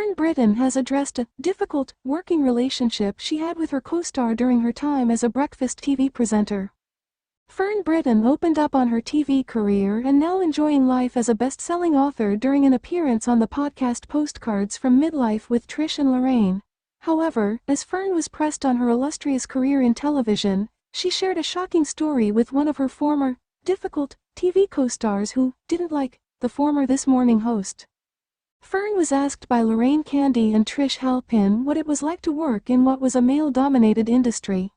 Fern Britton has addressed a difficult working relationship she had with her co-star during her time as a breakfast TV presenter. Fern Britton opened up on her TV career and now enjoying life as a best-selling author during an appearance on the podcast Postcards from Midlife with Trish and Lorraine. However, as Fern was pressed on her illustrious career in television, she shared a shocking story with one of her former, difficult, TV co-stars who didn't like the former This Morning host. Fern was asked by Lorraine Candy and Trish Halpin what it was like to work in what was a male-dominated industry.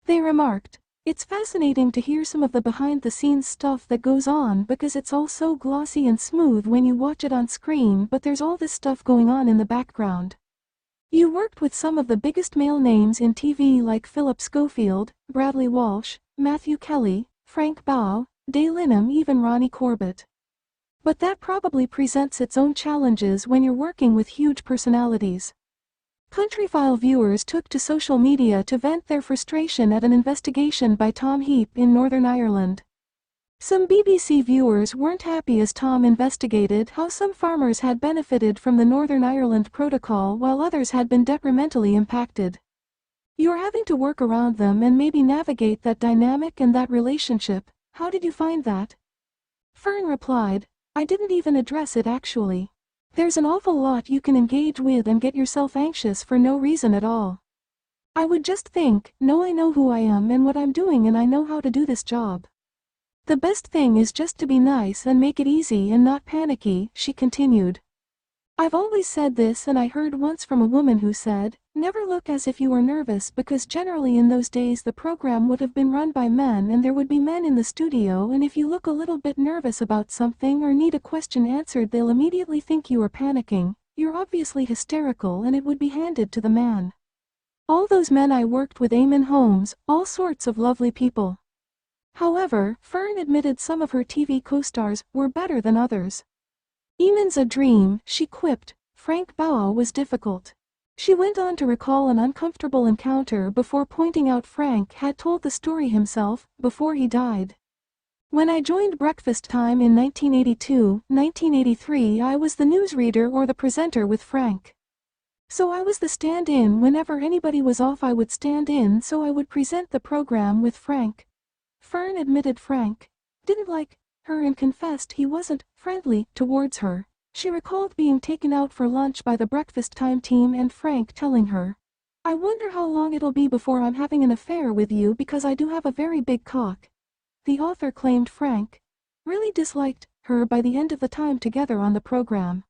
They remarked, "It's fascinating to hear some of the behind-the-scenes stuff that goes on because it's all so glossy and smooth when you watch it on screen, but there's all this stuff going on in the background. You worked with some of the biggest male names in TV like Philip Schofield, Bradley Walsh, Matthew Kelly, Frank Bao, Day Lynam, even Ronnie Corbett. But that probably presents its own challenges when you're working with huge personalities." Countryfile viewers took to social media to vent their frustration at an investigation by Tom Heap in Northern Ireland. Some BBC viewers weren't happy as Tom investigated how some farmers had benefited from the Northern Ireland Protocol while others had been detrimentally impacted. "You're having to work around them and maybe navigate that dynamic and that relationship. How did you find that?" Fern replied, "I didn't even address it actually. There's an awful lot you can engage with and get yourself anxious for no reason at all. I would just think, no, I know who I am and what I'm doing and I know how to do this job. The best thing is just to be nice and make it easy and not panicky," she continued. "I've always said this, and I heard once from a woman who said, never look as if you were nervous, because generally in those days the program would have been run by men and there would be men in the studio, and if you look a little bit nervous about something or need a question answered they'll immediately think you are panicking, you're obviously hysterical, and it would be handed to the man. All those men I worked with, Eamon Holmes, all sorts of lovely people." However, Fern admitted some of her TV co-stars were better than others. "Eamon's a dream," she quipped. "Frank Bao was difficult." She went on to recall an uncomfortable encounter before pointing out Frank had told the story himself before he died. "When I joined Breakfast Time in 1982-1983, I was the newsreader or the presenter with Frank. So I was the stand-in. Whenever anybody was off I would stand in, so I would present the program with Frank." Fern admitted Frank didn't like her and confessed he wasn't friendly towards her. She recalled being taken out for lunch by the Breakfast Time team and Frank telling her, "I wonder how long it'll be before I'm having an affair with you because I do have a very big cock." The author claimed Frank really disliked her by the end of the time together on the program.